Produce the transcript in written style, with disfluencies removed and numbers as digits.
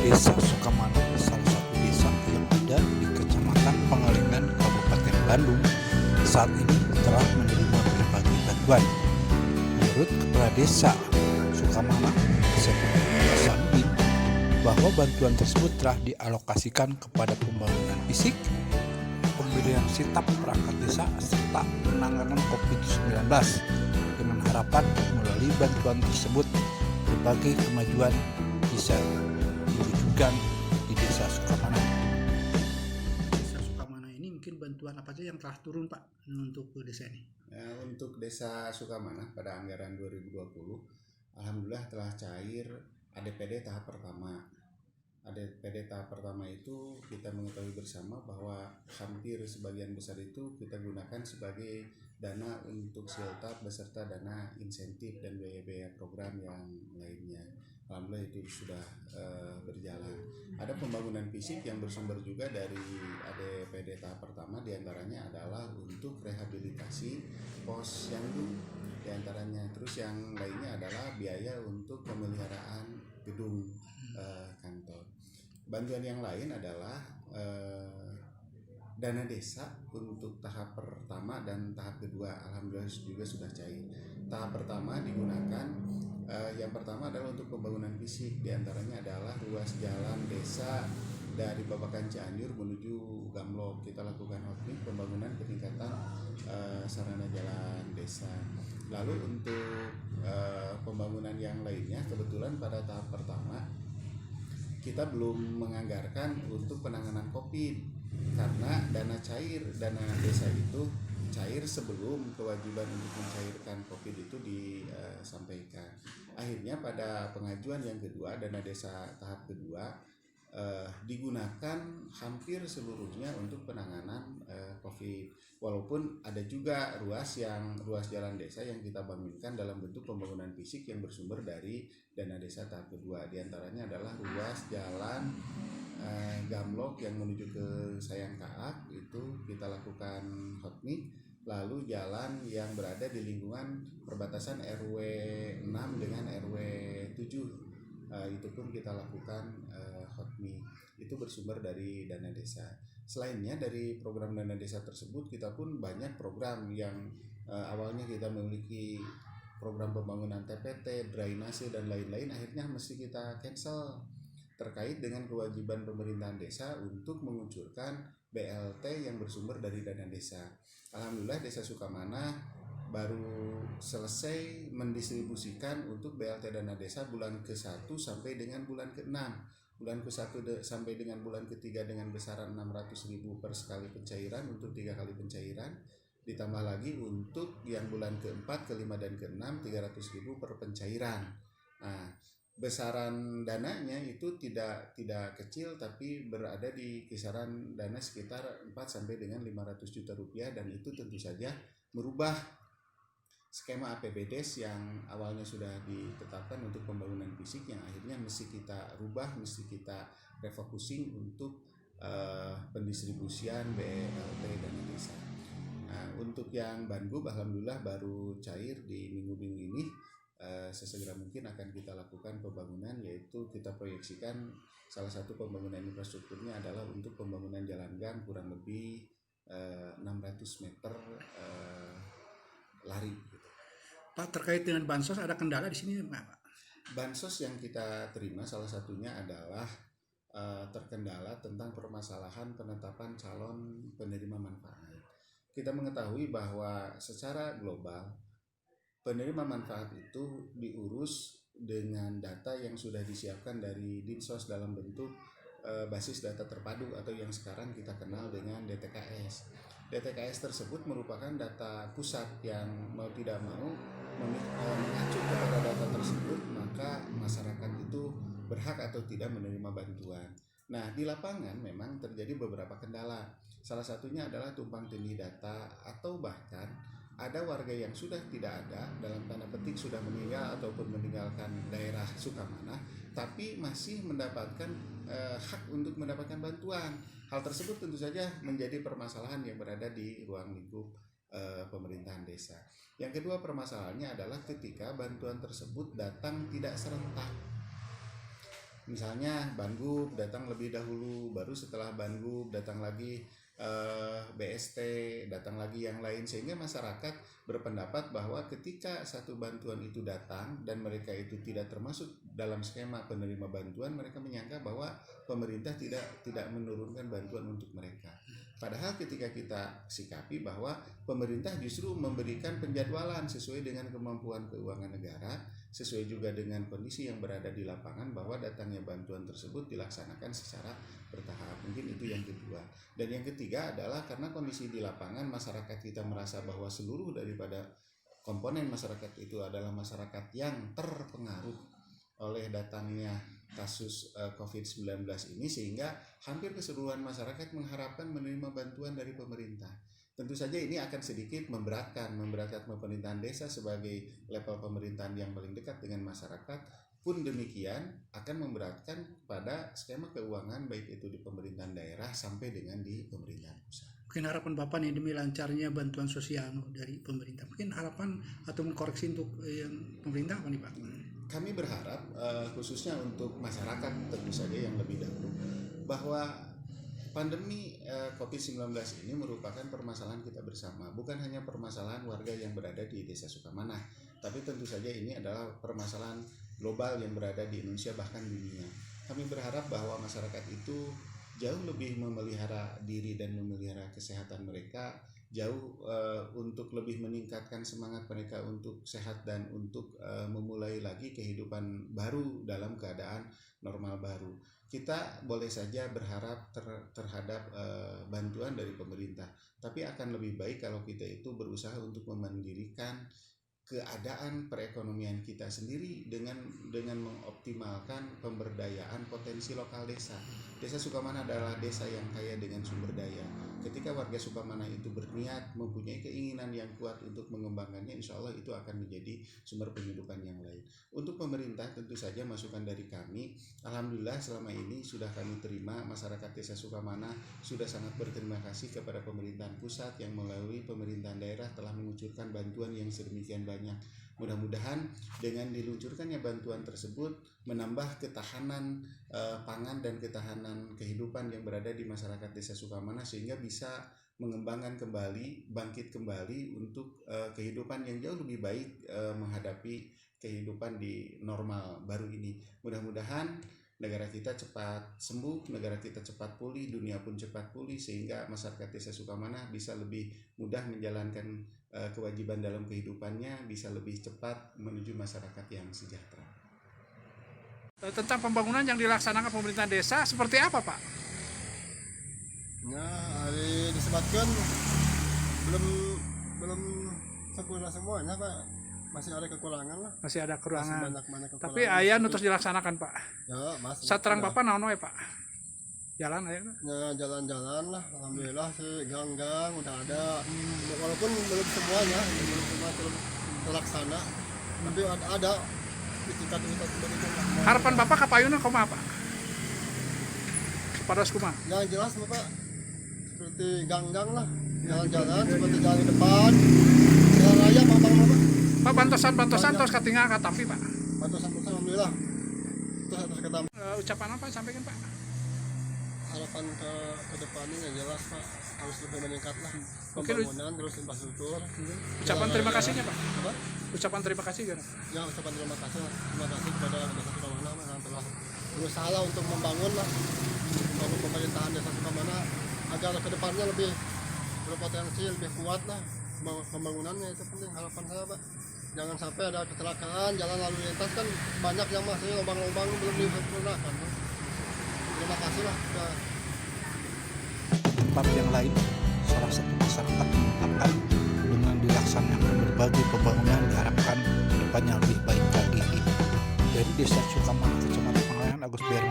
Desa Sukamana salah satu desa yang ada di Kecamatan Pangalengan, Kabupaten Bandung, saat ini telah menerima berbagai bantuan. Menurut Kepala Desa Sukamana, Hasanuddin, bahwa bantuan tersebut telah dialokasikan kepada pembangunan fisik, pembelian sitap perangkat desa, serta penanganan COVID-19 dengan harapan melalui bantuan tersebut berbagai kemajuan bisa diwujudkan di Desa Sukamana. Desa Sukamana ini mungkin bantuan apa saja yang telah turun Pak untuk desa ini? Untuk Desa Sukamana pada anggaran 2020, alhamdulillah telah cair ADPD tahap pertama. ADPD tahap pertama itu kita mengetahui bersama bahwa hampir sebagian besar itu kita gunakan sebagai dana untuk siltap beserta dana insentif dan biaya-biaya program yang lainnya. Alhamdulillah itu sudah berjalan. Ada pembangunan fisik yang bersumber juga dari ADPD tahap pertama, diantaranya adalah untuk rehabilitasi pos yandu diantaranya. Terus yang lainnya adalah biaya untuk pemeliharaan gedung kantor. Bantuan yang lain adalah dana desa untuk tahap pertama dan tahap kedua, alhamdulillah juga sudah cair. Tahap pertama digunakan, yang pertama adalah untuk pembangunan fisik, diantaranya adalah ruas jalan desa dari Babakan Cianjur menuju Gamlok. Kita lakukan outreach pembangunan peningkatan sarana jalan desa. Lalu untuk pembangunan yang lainnya, kebetulan pada tahap pertama kita belum menganggarkan untuk penanganan COVID karena dana desa itu cair sebelum kewajiban untuk mencairkan COVID itu disampaikan. Akhirnya pada pengajuan yang kedua, dana desa tahap kedua digunakan hampir seluruhnya untuk penanganan COVID. Walaupun ada juga ruas jalan desa yang kita bangunkan dalam bentuk pembangunan fisik yang bersumber dari dana desa tahap kedua. Di antaranya adalah ruas jalan Gamlok yang menuju ke Sayangkaak, itu kita lakukan hotmix. Lalu jalan yang berada di lingkungan perbatasan RW 6 dengan RW 7, itu pun kita lakukan hotmix. Itu bersumber dari dana desa. Selainnya dari program dana desa tersebut, kita pun banyak program yang awalnya kita memiliki program pembangunan TPT, drainase dan lain-lain, akhirnya mesti kita cancel terkait dengan kewajiban pemerintahan desa untuk mengucurkan BLT yang bersumber dari dana desa. Alhamdulillah Desa Sukamana baru selesai mendistribusikan untuk BLT dana desa bulan ke-1 sampai dengan bulan ke-6. Bulan ke-1 sampai dengan bulan ke-3 dengan besaran 600.000 per sekali pencairan untuk 3 kali pencairan. Ditambah lagi untuk yang bulan ke-4, ke-5 dan ke-6 300.000 per pencairan. Nah, besaran dananya itu tidak kecil, tapi berada di kisaran dana sekitar 4 sampai dengan 500 juta rupiah, dan itu tentu saja merubah skema APBDes yang awalnya sudah ditetapkan untuk pembangunan fisik yang akhirnya mesti kita rubah, mesti kita refocusing untuk pendistribusian BLT dana desa. Nah, untuk yang Bangub alhamdulillah baru cair di minggu-minggu ini. Sesegera mungkin akan kita lakukan pembangunan, yaitu kita proyeksikan salah satu pembangunan infrastrukturnya adalah untuk pembangunan jalan gang kurang lebih 600 meter lari gitu. Pak, terkait dengan bansos ada kendala di sini Pak? Bansos yang kita terima salah satunya adalah terkendala tentang permasalahan penetapan calon penerima manfaat. Kita mengetahui bahwa secara global penerima manfaat itu diurus dengan data yang sudah disiapkan dari Dinsos dalam bentuk basis data terpadu atau yang sekarang kita kenal dengan DTKS. DTKS tersebut merupakan data pusat yang mau tidak mau mengacu kepada data tersebut, maka masyarakat itu berhak atau tidak menerima bantuan. Nah, di lapangan memang terjadi beberapa kendala. Salah satunya adalah tumpang tindih data, atau bahkan ada warga yang sudah tidak ada, dalam tanda petik sudah meninggal ataupun meninggalkan daerah Sukamana, tapi masih mendapatkan hak untuk mendapatkan bantuan. Hal tersebut tentu saja menjadi permasalahan yang berada di ruang lingkup pemerintahan desa. Yang kedua permasalahannya adalah ketika bantuan tersebut datang tidak serentak. Misalnya Banggup datang lebih dahulu, baru setelah Banggup datang lagi BST, datang lagi yang lain, sehingga masyarakat berpendapat bahwa ketika satu bantuan itu datang dan mereka itu tidak termasuk dalam skema penerima bantuan, mereka menyangka bahwa pemerintah tidak menurunkan bantuan untuk mereka. Padahal ketika kita sikapi bahwa pemerintah justru memberikan penjadwalan sesuai dengan kemampuan keuangan negara, sesuai juga dengan kondisi yang berada di lapangan, bahwa datangnya bantuan tersebut dilaksanakan secara bertahap. Mungkin itu yang kedua. Dan yang ketiga adalah karena kondisi di lapangan, masyarakat kita merasa bahwa seluruh daripada komponen masyarakat itu adalah masyarakat yang terpengaruh oleh datangnya kasus COVID-19 ini, sehingga hampir keseluruhan masyarakat mengharapkan menerima bantuan dari pemerintah. Tentu saja ini akan sedikit memberatkan pemerintahan desa sebagai level pemerintahan yang paling dekat dengan masyarakat. Pun demikian akan memberatkan pada skema keuangan baik itu di pemerintahan daerah sampai dengan di pemerintahan pusat. Mungkin harapan Bapak nih demi lancarnya bantuan sosial dari pemerintah. Mungkin harapan atau mengkoreksi untuk yang pemerintah apa nih Pak? Kami berharap khususnya untuk masyarakat tentu saja yang lebih dahulu, bahwa pandemi COVID-19 ini merupakan permasalahan kita bersama, bukan hanya permasalahan warga yang berada di Desa Sukamanah, tapi tentu saja ini adalah permasalahan global yang berada di Indonesia bahkan dunia. Kami berharap bahwa masyarakat itu jauh lebih memelihara diri dan memelihara kesehatan mereka, jauh untuk lebih meningkatkan semangat mereka untuk sehat dan untuk memulai lagi kehidupan baru dalam keadaan normal baru. Kita boleh saja berharap terhadap bantuan dari pemerintah, tapi akan lebih baik kalau kita itu berusaha untuk memandirikan keadaan perekonomian kita sendiri dengan mengoptimalkan pemberdayaan potensi lokal desa. Desa Sukamanah adalah desa yang kaya dengan sumber daya. Ketika warga Sukamanah itu berniat, mempunyai keinginan yang kuat untuk mengembangkannya, insya Allah itu akan menjadi sumber penghidupan yang lain. Untuk pemerintah tentu saja masukan dari kami, alhamdulillah selama ini sudah kami terima, masyarakat Desa Sukamanah sudah sangat berterima kasih kepada pemerintahan pusat yang melalui pemerintahan daerah telah mengucurkan bantuan yang sedemikian banyak. Mudah-mudahan dengan diluncurkannya bantuan tersebut menambah ketahanan pangan dan ketahanan kehidupan yang berada di masyarakat Desa Sukamanah, sehingga bisa mengembangkan kembali, bangkit kembali untuk kehidupan yang jauh lebih baik menghadapi kehidupan di normal baru ini. Mudah-mudahan negara kita cepat sembuh, negara kita cepat pulih, dunia pun cepat pulih, sehingga masyarakat Desa Sukamanah bisa lebih mudah menjalankan kewajiban dalam kehidupannya, bisa lebih cepat menuju masyarakat yang sejahtera. Tentang pembangunan yang dilaksanakan pemerintah desa seperti apa Pak? Ya, hari disebutkan belum sempurna semuanya Pak, masih ada kekurangan lah. Masih ada Masih kekurangan. banyak kekurangan. Tapi aya nu terus dilaksanakan Pak. Ya, masih. Saterang Bapak naon we Pak? Jalan aya. Ya, jalan-jalan lah, alhamdulillah sih gang-gang udah ada. Walaupun belum semuanya, belum semua terlaksana, tapi ada tingkat-tingkat begitu. Harapan Bapak kapayuna kumaha Pak? Pados kumaha? Yang jelas Bapak seperti gang-gang lah, jalan-jalan seperti jalan di depan, jalan raya Bapak. Pak bantosan terus katinggal katampi Pak. Bantuan alhamdulillah. Terus kata Ucapan apa sampaikan Pak? harapan ke depannya yang jelas Pak, harus lebih meningkat lah Mungkin pembangunan terus infrastruktur. Ucapan terima kasihnya Pak. Apa? Ucapan terima kasih kan? Ya, ucapan terima kasih kepada Desa Sukamanah yang telah berusaha lah untuk membangun pemerintahan Desa Sukamanah agar ke depannya lebih berpotensi, lebih kuat lah pembangunannya. Itu penting harapan saya Pak. Jangan sampai ada kecelakaan jalan lalu lintas, kan banyak yang masih lubang-lubang belum disempurnakan. Terima kasih lah. Tempat yang lain, salah satu masyarakat mengungkapkan dengan dilaksanakan berbagai pembangunan diharapkan depannya lebih baik lagi. Dari Desa Sukamanah, Kecamatan Pengalayan, Agus Berman.